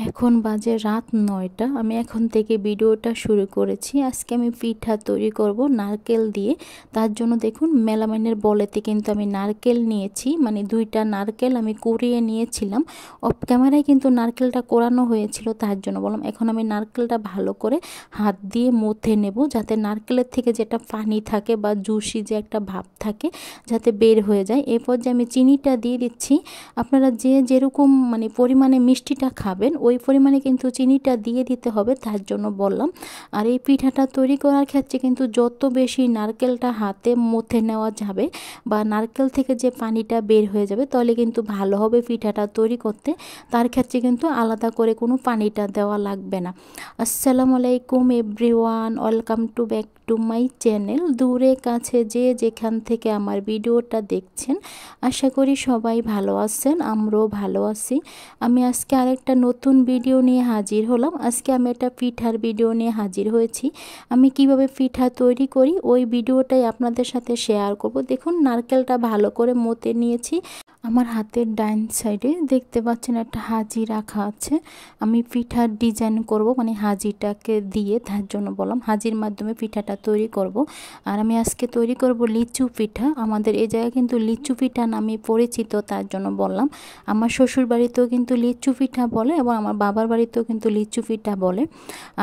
এখন বাজে রাত ৯টা। আমি এখন থেকে ভিডিওটা শুরু করেছি। আজকে আমি পিঠা তৈরি করব নারকেল দিয়ে। তার জন্য দেখুন মেলামাইনের বলেতে কিন্তু আমি নারকেল নিয়েছি, মানে 2টা নারকেল আমি কুড়িয়ে নিয়েছিলাম। অফ ক্যামেরায় কিন্তু নারকেলটা কোরানো হয়েছিল, তার জন্য বললাম এখন আমি নারকেলটা ভালো করে হাত দিয়ে মথে নেব, যাতে নারকেলের থেকে যেটা পানি থাকে বা জুসি যে একটা ভাব থাকে যাতে বের হয়ে যায়। এরপর যে আমি চিনিটা দিয়ে দিচ্ছি। আপনারা যে যেরকম মানে পরিমাণে মিষ্টিটা খাবেন ওই পরিমাণে কিন্তু চিনিটা দিয়ে দিতে হবে, তার জন্য বললাম। আর এই পিঠাটা তৈরি করার ক্ষেত্রে কিন্তু যত বেশি নারকেলটা হাতে মথে নেওয়া যাবে বা নারকেল থেকে যে পানিটা বের হয়ে যাবে তাহলে কিন্তু ভালো হবে পিঠাটা তৈরি করতে। তার ক্ষেত্রে কিন্তু আলাদা করে কোনো পানিটা দেওয়া লাগবে না। আসসালামু আলাইকুম everyone, welcome to back to my channel. দূরে কাছে যে যেখান থেকে আমার ভিডিওটা দেখছেন আশা করি সবাই ভালো আছেন, আমরাও ভালো আছি। আমি আজকে আরেকটা নতুন ভিডিও নিয়ে হাজির হলাম। আজকে আমি একটা পিঠার ভিডিও নিয়ে হাজির হয়েছি। আমি কিভাবে পিঠা তৈরি করি ওই ভিডিওটাই আপনাদের সাথে শেয়ার করব। দেখুন নারকেলটা ভালো করে মথে নিয়েছি। আমার হাতের ডাইন সাইডে দেখতে পাচ্ছেন একটা হাজি রাখা আছে। আমি পিঠার ডিজাইন করব, মানে হাজিটাকে দিয়ে, তার জন্য বললাম হাজির মাধ্যমে পিঠাটা তৈরি করব। আর আমি আজকে তৈরি করব লিচু পিঠা। আমাদের এই জায়গায় কিন্তু লিচু পিঠা নামে পরিচিত, তার জন্য বললাম। আমার শ্বশুর বাড়িতেও কিন্তু লিচু পিঠা বলে এবং আমার বাবার বাড়িতেও কিন্তু লিচু পিঠা বলে।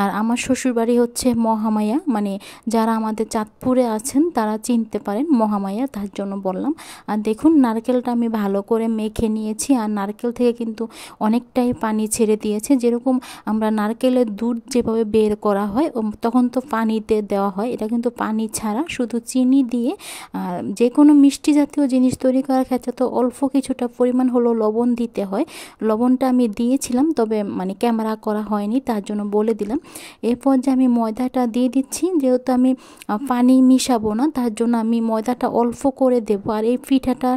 আর আমার শ্বশুর বাড়ি হচ্ছে মহামায়া, মানে যারা আমাদের চাঁদপুরে আছেন তারা চিনতে পারেন মহামায়া, তার জন্য বললাম। আর দেখুন নারকেলটা আমি ভালো করে মেখে নিয়েছি। আর নারকেল থেকে কিন্তু অনেকটাই পানি ছেড়ে দিয়েছে। যেরকম আমরা নারকেলের দুধ যেভাবে বের করা হয় তখন তো পানিতে দেওয়া হয়, এটা কিন্তু পানি ছাড়া শুধু চিনি দিয়ে। যে কোনো মিষ্টি জাতীয় জিনিস তৈরি করার ক্ষেত্রে তো অল্প কিছুটা পরিমাণ হলো লবণ দিতে হয়। লবণটা আমি দিয়েছিলাম, তবে মানে ক্যামেরা করা হয়নি, তার জন্য বলে দিলাম। এরপর যে আমি ময়দাটা দিয়ে দিচ্ছি, যেহেতু আমি পানি মিশাবো না তার জন্য আমি ময়দাটা অল্প করে দেবো। আর এই পিঠাটা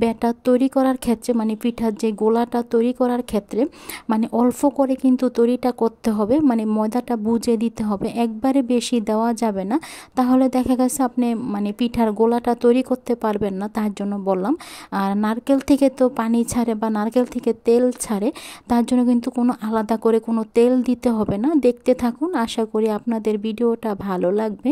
ব্যাটার তৈরি করার ক্ষেত্রে, মানে পিঠার যে গোলাটা তৈরি করার ক্ষেত্রে মানে অল্প করে কিন্তু তৈরিটা করতে হবে, মানে ময়দাটা বুঝে দিতে হবে, একবারে বেশি দেওয়া যাবে না, তাহলে দেখা গেছে আপনি মানে পিঠার গোলাটা তৈরি করতে পারবেন না, তার জন্য বললাম। আর নারকেল থেকে তো পানি ছাড়ে বা নারকেল থেকে তেল ছাড়ে, তার জন্য কিন্তু কোনো আলাদা করে কোনো তেল দিতে হবে না। দেখতে থাকুন, আশা করি আপনাদের ভিডিওটা ভালো লাগবে।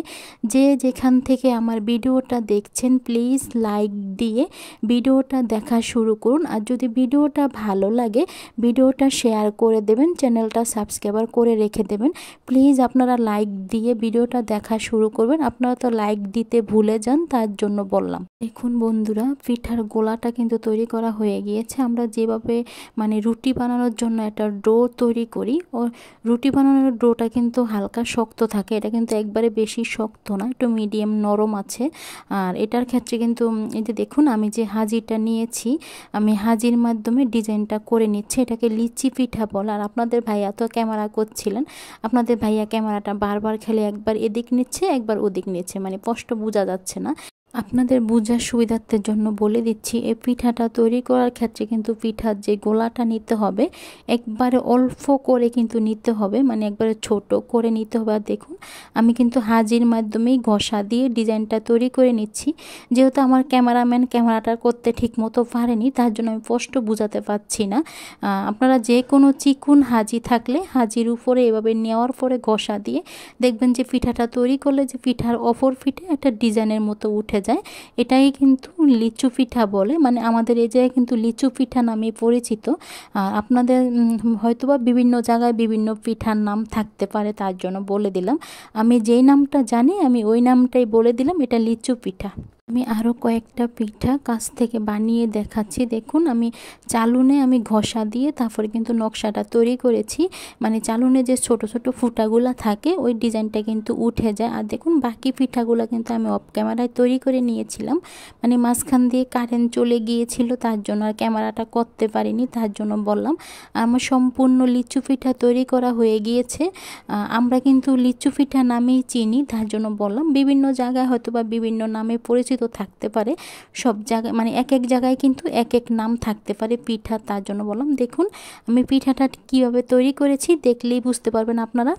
যে যেখান থেকে আমার ভিডিওটা দেখছেন প্লিজ লাইক দিয়ে ভিডিওটা দেখা শুরু করুন। আর যদি ভিডিওটা ভালো লাগে ভিডিওটা শেয়ার করে দেবেন, চ্যানেলটা সাবস্ক্রাইব করে রেখে দেবেন। প্লিজ আপনারা লাইক দিয়ে ভিডিওটা দেখা শুরু করবেন। আপনারা তো লাইক দিতে ভুলে যান, তার জন্য বললাম। দেখুন বন্ধুরা, পিঠার গোলাটা কিন্তু তৈরি করা হয়ে গিয়েছে। আমরা যেভাবে মানে রুটি বানানোর জন্য একটা ডো তৈরি করি, ও রুটি বানানোর ডোটা কিন্তু হালকা শক্ত থাকে, এটা কিন্তু একবারে বেশি শক্ত না, একটু মিডিয়াম নরম আছে। আর এটার ক্ষেত্রে কিন্তু এই যে দেখুন আমি যে হাজিটা নিয়েছি, আমি হাজির মাধ্যমে ডিজাইনটা করে নিচ্ছি। এটাকে লিচি পিঠা বলে। আর আপনাদের ভাইয়া তো ক্যামেরা করছিলেন, আপনাদের ভাইয়া ক্যামেরাটা বারবার খেলে একবার এদিক নিচ্ছে একবার ওদিক নিচ্ছে, মানে স্পষ্ট বোঝা যাচ্ছে না। আপনাদের বোঝার সুবিধার্থের জন্য বলে দিচ্ছি, এই পিঠাটা তৈরি করার ক্ষেত্রে কিন্তু পিঠার যে গোলাটা নিতে হবে একবারে অল্প করে কিন্তু নিতে হবে, মানে একবারে ছোট করে নিতে হবে। আর দেখুন আমি কিন্তু হাজির মাধ্যমেই ঘষা দিয়ে ডিজাইনটা তৈরি করে নিচ্ছি। যেহেতু আমার ক্যামেরাম্যান ক্যামেরাটা করতে ঠিক মতো পারেনি, তার জন্য আমি স্পষ্ট বোঝাতে পারছি না। আপনারা যে কোনো চিকুন হাজি থাকলে হাজির উপরে এভাবে নেওয়ার পরে ঘষা দিয়ে দেখবেন যে পিঠাটা তৈরি করলে যে পিঠার অপর পিঠে একটা ডিজাইনের মতো উঠে যায়, এটাই কিন্তু লিচু পিঠা বলে। মানে আমাদের এই জায়গায় কিন্তু লিচু পিঠা নামে পরিচিত। আর আপনাদের হয়তোবা বিভিন্ন জায়গায় বিভিন্ন পিঠার নাম থাকতে পারে, তার জন্য বলে দিলাম। আমি যেই নামটা জানি আমি ওই নামটাই বলে দিলাম, এটা লিচু পিঠা। আমি আরও কয়েকটা পিঠা কাছ থেকে বানিয়ে দেখাচ্ছি। দেখুন আমি চালুনে আমি ঘষা দিয়ে তারপরে কিন্তু নকশাটা তৈরি করেছি, মানে চালুনে যে ছোট ছোট ফুটাগুলো থাকে ওই ডিজাইনটা কিন্তু উঠে যায়। আর দেখুন বাকি পিঠাগুলো কিন্তু আমি অফ ক্যামেরায় তৈরি করে নিয়েছিলাম, মানে মাঝখান দিয়ে কারেন্ট চলে গিয়েছিল, তার জন্য আর ক্যামেরাটা করতে পারিনি, তার জন্য বললাম। আমার সম্পূর্ণ লিচু পিঠা তৈরি করা হয়ে গিয়েছে। আমরা কিন্তু লিচু পিঠা নামেই চিনি, তার জন্য বললাম। বিভিন্ন জায়গায় হয়তো বা বিভিন্ন নামে পরিচিত থাকতে পারে, সব জায়গায় মানে এক এক জায়গায় কিন্তু এক এক নাম থাকতে পারে পিঠা, তার জন্য বললাম। দেখুন আমি পিঠাটা কীভাবে তৈরি করেছি দেখলেই বুঝতে পারবেন আপনারা।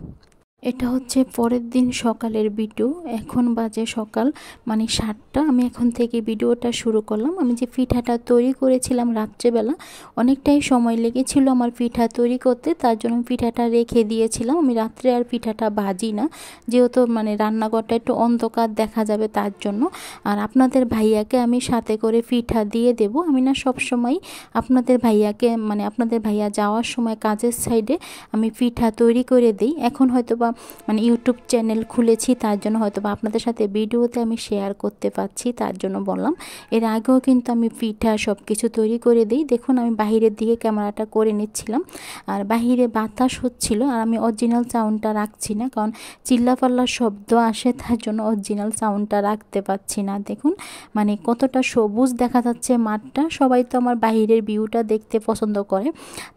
এটা হচ্ছে পরের দিন সকালের ভিডিও। এখন বাজে সকাল মানে 7টা। আমি এখন থেকে ভিডিওটা শুরু করলাম। আমি যে পিঠাটা তৈরি করেছিলাম রাত্রেবেলা, অনেকটাই সময় লেগেছিল আমার পিঠা তৈরি করতে, তার জন্য পিঠাটা রেখে দিয়েছিলাম। আমি রাত্রে আর পিঠাটা ভাজি না, যেহেতু মানে রান্নাঘরটা একটু অন্ধকার দেখা যাবে তার জন্য। আর আপনাদের ভাইয়াকে আমি সাথে করে পিঠা দিয়ে দেব। আমি না সব সময় আপনাদের ভাইয়াকে মানে আপনাদের ভাইয়া যাওয়ার সময় কাজের সাইডে আমি পিঠা তৈরি করে দিই। এখন হয়তো বা মানে ইউটিউব চ্যানেল খুলেছি, তার জন্য হয়তো বা আপনাদের সাথে ভিডিওতে আমি শেয়ার করতে পারছি, তার জন্য বললাম। এর আগেও কিন্তু আমি পিঠা সব কিছু তৈরি করে দিই। দেখুন আমি বাহিরের দিকে ক্যামেরাটা করে নিচ্ছিলাম, আর বাহিরে বাতাস হচ্ছিল, আর আমি অরিজিনাল সাউন্ডটা রাখছি না, কারণ চিল্লাপাল্লার শব্দ আসে, তার জন্য অরিজিনাল সাউন্ডটা রাখতে পারছি না। দেখুন মানে কতটা সবুজ দেখা যাচ্ছে মাঠটা। সবাই তো আমার বাহিরের ভিউটা দেখতে পছন্দ করে,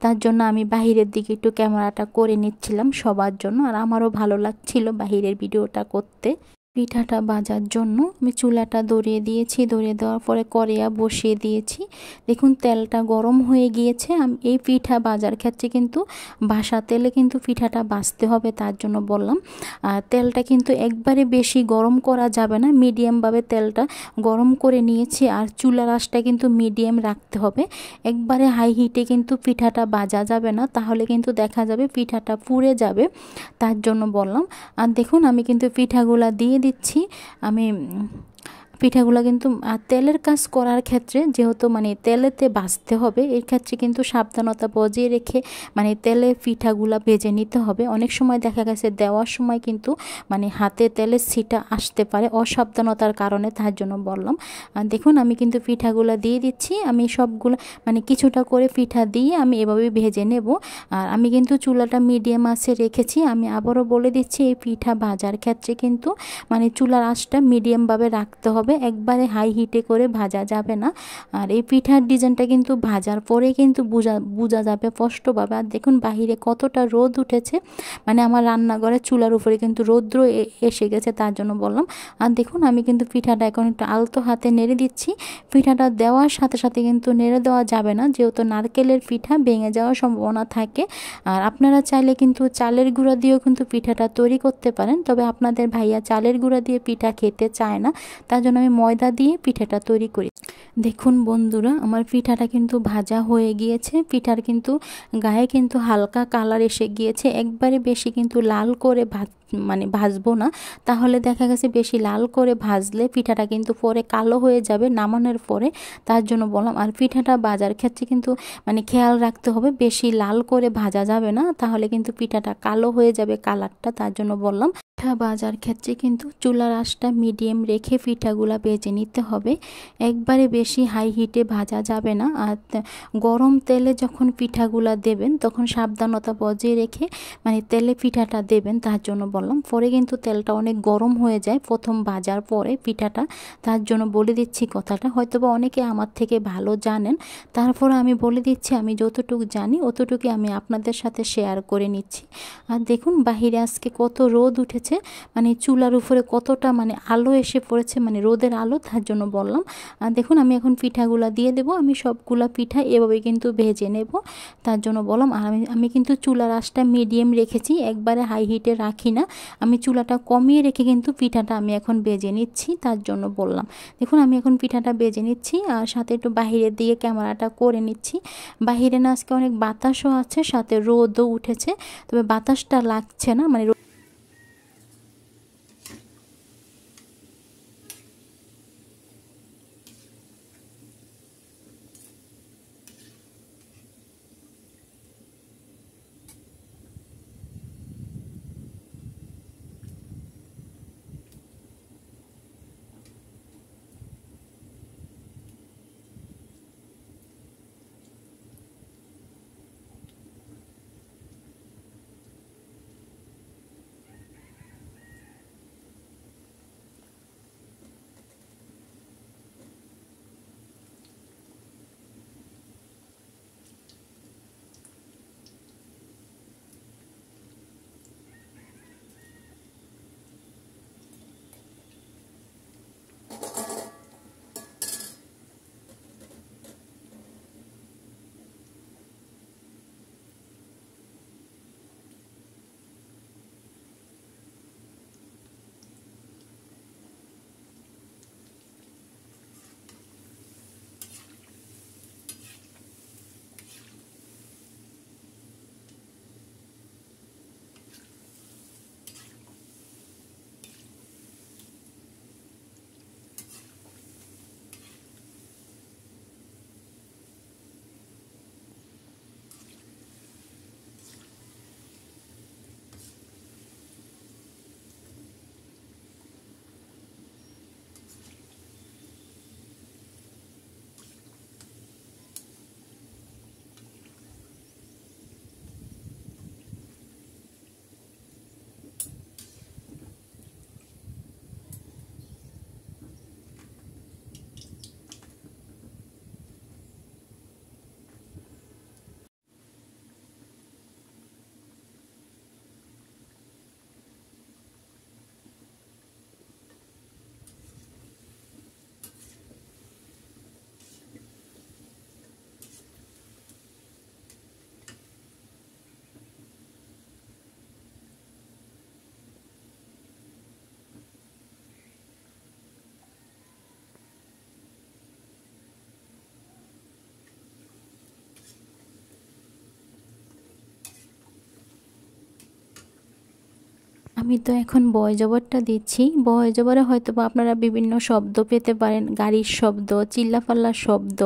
তার জন্য আমি বাহিরের দিকে একটু ক্যামেরাটা করে নিচ্ছিলাম সবার জন্য। আর আমারও ভালো লাগছিল বাহিরের ভিডিওটা করতে। পিঠাটা ভাজার জন্য আমি চুলাটা ধরিয়ে দিয়েছি, ধরিয়ে দেওয়ার পরে কড়াইয়া বসিয়ে দিয়েছি। দেখুন তেলটা গরম হয়ে গিয়েছে। আমি এই পিঠা ভাজার ক্ষেত্রে কিন্তু বাসা তেলে কিন্তু পিঠাটা ভাজতে হবে, তার জন্য বললাম। আর তেলটা কিন্তু একবারে বেশি গরম করা যাবে না, মিডিয়ামভাবে তেলটা গরম করে নিয়েছি। আর চুলার আঁচটা কিন্তু মিডিয়াম রাখতে হবে, একবারে হাই হিটে কিন্তু পিঠাটা ভাজা যাবে না, তাহলে কিন্তু দেখা যাবে পিঠাটা পুড়ে যাবে, তার জন্য বললাম। আর দেখুন আমি কিন্তু পিঠাগুলা দিয়ে দিচ্ছি। আমি পিঠাগুলো কিন্তু তেলের কাজ করার ক্ষেত্রে যেহেতু মানে তেলেতে ভাজতে হবে, এর ক্ষেত্রে কিন্তু সাবধানতা বজিয়ে রেখে মানে তেলে পিঠাগুলো ভেজে নিতে হবে। অনেক সময় দেখা গেছে দেওয়ার সময় কিন্তু মানে হাতে তেলের ছিটা আসতে পারে অসাবধানতার কারণে, তার জন্য বললাম। দেখুন আমি কিন্তু পিঠাগুলো দিয়ে দিচ্ছি। আমি সবগুলো মানে কিছুটা করে পিঠা দিয়ে আমি এভাবে ভেজে নেব। আর আমি কিন্তু চুলাটা মিডিয়াম আঁচে রেখেছি। আমি আবারও বলে দিচ্ছি, এই পিঠা ভাজার ক্ষেত্রে কিন্তু মানে চুলার আঁচটা মিডিয়ামভাবে রাখতে হবে, একবারে হাই হিটে করে ভাজা যাবে না। আর এই পিঠার ডিজাইনটা কিন্তু ভাজার পরে কিন্তু বোঝা যাবে স্পষ্টভাবে। আর দেখুন বাহিরে কতটা রোদ উঠেছে, মানে আমার রান্নাঘরের চুলার উপরে কিন্তু রৌদ্র এসে গেছে, তার জন্য বললাম। আর দেখুন আমি কিন্তু পিঠাটা এখন একটু আলতো হাতে নেড়ে দিচ্ছি। পিঠাটা দেওয়ার সাথে সাথে কিন্তু নেড়ে দেওয়া যাবে না, যেহেতু নারকেলের পিঠা ভেঙে যাওয়ার সম্ভাবনা থাকে। আর আপনারা চাইলে কিন্তু চালের গুঁড়া দিয়েও কিন্তু পিঠাটা তৈরি করতে পারেন, তবে আপনাদের ভাইয়া চালের গুঁড়া দিয়ে পিঠা খেতে চায় না, তার জন্য আমি ময়দা দিয়ে পিঠাটা তৈরি করি। দেখুন বন্ধুরা আমার পিঠাটা কিন্তু ভাজা হয়ে গিয়েছে। পিঠার কিন্তু গায়ে কিন্তু হালকা কালার এসে গিয়েছে, একবারে বেশি কিন্তু লাল করে মানে ভাজবো না, তাহলে দেখা গেছে বেশি লাল করে ভাজলে পিঠাটা কিন্তু পরে কালো হয়ে যাবে নামানোর পরে, তার জন্য বললাম। আর পিঠাটা ভাজার ক্ষেত্রে কিন্তু মানে খেয়াল রাখতে হবে, বেশি লাল করে ভাজা যাবে না, তাহলে কিন্তু পিঠাটা কালো হয়ে যাবে কালারটা, তার জন্য বললাম। পিঠা ভাজার ক্ষেত্রে কিন্তু চুলার আঁচটা মিডিয়াম রেখে পিঠাগুলা ভেজে নিতে হবে, একবারে বেশি হাই হিটে ভাজা যাবে না। আর গরম তেলে যখন পিঠাগুলা দেবেন তখন সাবধানতা বজায় রেখে মানে তেলে পিঠাটা দেবেন, তার জন্য বললাম। পরে কিন্তু তেলটা অনেক গরম হয়ে যায় প্রথম ভাজার পরে পিঠাটা, তার জন্য বলে দিচ্ছি কথাটা। হয়তোবা অনেকে আমার থেকে ভালো জানেন, তারপরে আমি বলে দিচ্ছি আমি যতটুকু জানি অতটুকু আমি আপনাদের সাথে শেয়ার করে নিচ্ছি। আর দেখুন বাহিরে আজকে কত রোদ উঠেছে, মানে চুলার উপরে কতটা মানে আলো এসে পড়েছে, মানে রোদের আলো, তার জন্য বললাম। আর দেখুন আমি এখন পিঠাগুলা দিয়ে দেবো। আমি সবগুলা পিঠা এভাবে কিন্তু ভেজে নেব, তার জন্য বললাম। আর আমি কিন্তু চুলার আঁচটা মিডিয়াম রেখেছি, একবারে হাই হিটে রাখি না, আমি চুলাটা কমিয়ে রেখে কিন্তু পিঠাটা আমি এখন ভেজে নিচ্ছি, তার জন্য বললাম। দেখুন আমি এখন পিঠাটা ভেজে নিচ্ছি, আর সাথে একটু বাহিরের দিকে ক্যামেরাটা করে নিচ্ছি। বাহিরে না আজকে অনেক বাতাসও আছে, সাথে রোদও উঠেছে, তবে বাতাসটা লাগছে না, মানে আমি তো এখন ভয়েস ওভারটা দিচ্ছি। ভয়েস ওভারে হয়তো বা আপনারা বিভিন্ন শব্দ পেতে পারেন, গাড়ির শব্দ, চিল্লাপাল্লার শব্দ,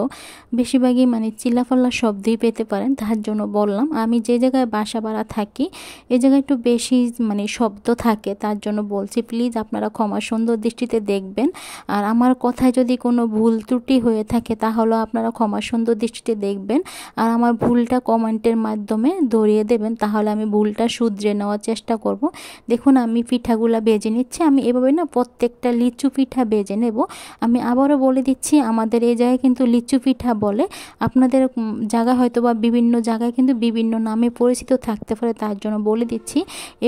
বেশিরভাগই মানে চিল্লাপাল্লার শব্দই পেতে পারেন। তার জন্য বললাম, আমি যে জায়গায় বাসা ভাড়া থাকি এই জায়গায় একটু বেশি মানে শব্দ থাকে, তার জন্য বলছি প্লিজ আপনারা ক্ষমা সুন্দর দৃষ্টিতে দেখবেন। আর আমার কথায় যদি কোনো ভুল ত্রুটি হয়ে থাকে তাহলে আপনারা ক্ষমা সুন্দর দৃষ্টিতে দেখবেন, আর আমার ভুলটা কমেন্টের মাধ্যমে ধরিয়ে দেবেন, তাহলে আমি ভুলটা শুধরে নেওয়ার চেষ্টা করব। দেখুন আমি পিঠাগুলা ভেজে নিচ্ছি। আমি এভাবে না প্রত্যেকটা লিচু পিঠা ভেজে নেব। আমি আবারও বলে দিচ্ছি, আমাদের এই জায়গায় কিন্তু লিচু পিঠা বলে, আপনাদের জায়গা হয়তো বা বিভিন্ন জায়গায় কিন্তু বিভিন্ন নামে পরিচিত থাকতে পারে, তার জন্য বলে দিচ্ছি।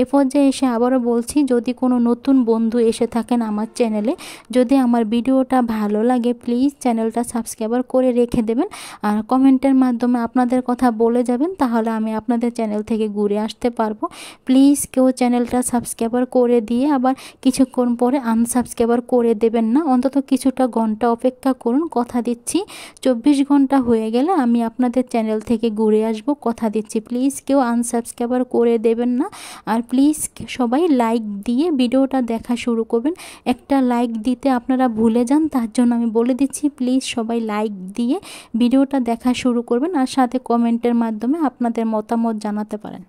এ পর্যায়ে এসে আবারও বলছি, যদি কোনো নতুন বন্ধু এসে থাকেন আমার চ্যানেলে, যদি আমার ভিডিওটা ভালো লাগে প্লিজ চ্যানেলটা সাবস্ক্রাইব করে রেখে দেবেন, আর কমেন্টের মাধ্যমে আপনাদের কথা বলে যাবেন, তাহলে আমি আপনাদের চ্যানেল থেকে ঘুরে আসতে পারবো। প্লিজ কেউ চ্যানেলটা সাবস্ক্রাইব করে দিয়ে আবার কিছুক্ষণ পরে আনসাবস্ক্রাইব করে দেবেন না, অন্তত কিছুটা ঘন্টা অপেক্ষা করুন। কথা দিচ্ছি 24 ঘন্টা হয়ে গেলে আমি আপনাদের চ্যানেল থেকে ঘুরে আসব, কথা দিচ্ছি। প্লিজ কেউ আনসাবস্ক্রাইব করে দেবেন না, আর প্লিজ সবাই লাইক দিয়ে ভিডিওটা দেখা শুরু করবেন। একটা লাইক দিতে আপনারা ভুলে যান, তার জন্য আমি বলে দিচ্ছি প্লিজ সবাই লাইক দিয়ে ভিডিওটা দেখা শুরু করবেন, আর সাথে কমেন্টের মাধ্যমে আপনাদের মতামত জানাতে পারেন।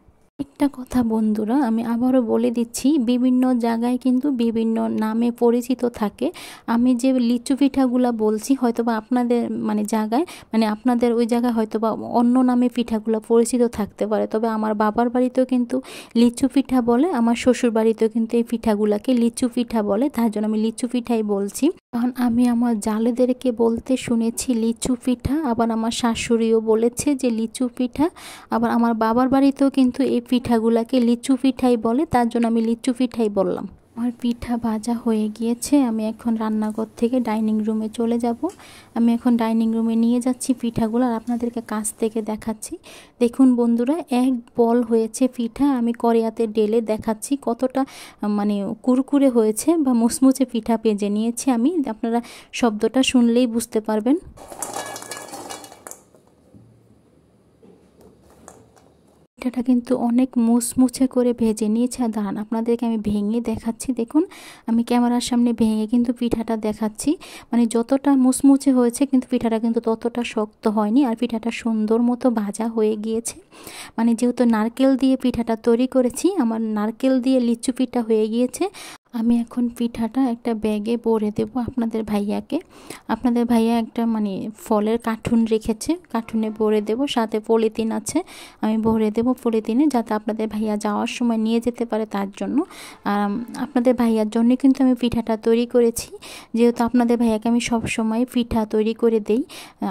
একটা কথা বন্ধুরা, আমি আবারও বলে দিচ্ছি, বিভিন্ন জায়গায় কিন্তু বিভিন্ন নামে পরিচিত থাকে। আমি যে লিচু পিঠাগুলা বলছি হয়তোবা আপনাদের মানে জায়গায় মানে আপনাদের ওই জায়গায় হয়তোবা অন্য নামে পিঠাগুলো পরিচিত থাকতে পারে, তবে আমার বাবার বাড়িতেও কিন্তু লিচু পিঠা বলে, আমার শ্বশুর বাড়িতেও কিন্তু এই পিঠাগুলাকে লিচু পিঠা বলে, তার জন্য আমি লিচু পিঠাই বলছি। কারণ আমি আমার জালেদেরকে বলতে শুনেছি লিচু পিঠা, আবার আমার শাশুড়িও বলেছে যে লিচু পিঠা, আবার আমার বাবার বাড়িতেও কিন্তু এই পিঠাগুলাকে লিচু পিঠাই বলে, তার জন্য আমি লিচু পিঠাই বললাম। আমার পিঠা ভাজা হয়ে গিয়েছে, আমি এখন রান্নাঘর থেকে ডাইনিং রুমে চলে যাব। আমি এখন ডাইনিং রুমে নিয়ে যাচ্ছি পিঠাগুলো, আর আপনাদেরকে কাছ থেকে দেখাচ্ছি। দেখুন বন্ধুরা, এক বল হয়েছে পিঠা, আমি কড়াইতে ঢেলে দেখাচ্ছি কতটা মানে কুরকুরে হয়েছে বা মুচমুচে পিঠা ভেজে নিয়েছি আমি। আপনারা শব্দটা শুনলেই বুঝতে পারবেন। পিঠাটা কিন্তু অনেক মুচমুচে করে ভেজে নিয়েছে। আর দাঁড়ান আপনাদেরকে আমি ভেঙে দেখাচ্ছি। দেখুন আমি ক্যামেরার সামনে ভেঙে কিন্তু পিঠাটা দেখাচ্ছি, মানে যতটা মুচমুচে হয়েছে কিন্তু পিঠাটা কিন্তু ততটা শক্ত হয়নি, আর পিঠাটা সুন্দর মতো ভাজা হয়ে গিয়েছে। মানে যেহেতু নারকেল দিয়ে পিঠাটা তৈরি করেছি, আমার নারকেল দিয়ে লিচু পিঠা হয়ে গিয়েছে। আমি এখন পিঠাটা একটা ব্যাগে ভরে দেব আপনাদের ভাইয়াকে। আপনাদের ভাইয়া একটা মানে ফলের কার্টুন রেখেছে, কার্টুনে ভরে দেব, সাথে পলিথিন আছে, আমি ভরে দেব পলিথিনে, যাতে আপনাদের ভাইয়া যাওয়ার সময় নিয়ে যেতে পারে, তার জন্য। আপনাদের ভাইয়ার জন্য কিন্তু আমি পিঠাটা তৈরি করেছি, যেহেতু আপনাদের ভাইয়াকে আমি সব সময় পিঠা তৈরি করে দেই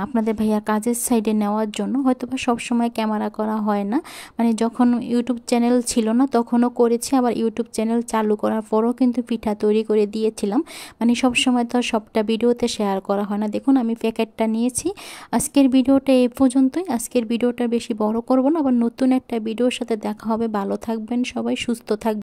আপনাদের ভাইয়া কাজের সাইডে নেওয়ার জন্য। হয়তো বা সবসময় ক্যামেরা করা হয় না, মানে যখন ইউটিউব চ্যানেল ছিল না তখনও করেছি, আবার ইউটিউব চ্যানেল চালু করার পরও কিন্তু পিঠা তৈরি করে দিয়েছিলাম, মানে সব সময় তো সবটা ভিডিওতে শেয়ার করা হয় না। দেখুন আমি প্যাকেটটা নিয়েছি। আজকের ভিডিওটা এই পর্যন্তই, আজকের ভিডিওটা বেশি বড় করব না, আবার নতুন একটা ভিডিওর সাথে দেখা হবে। ভালো থাকবেন সবাই, সুস্থ থাকবেন।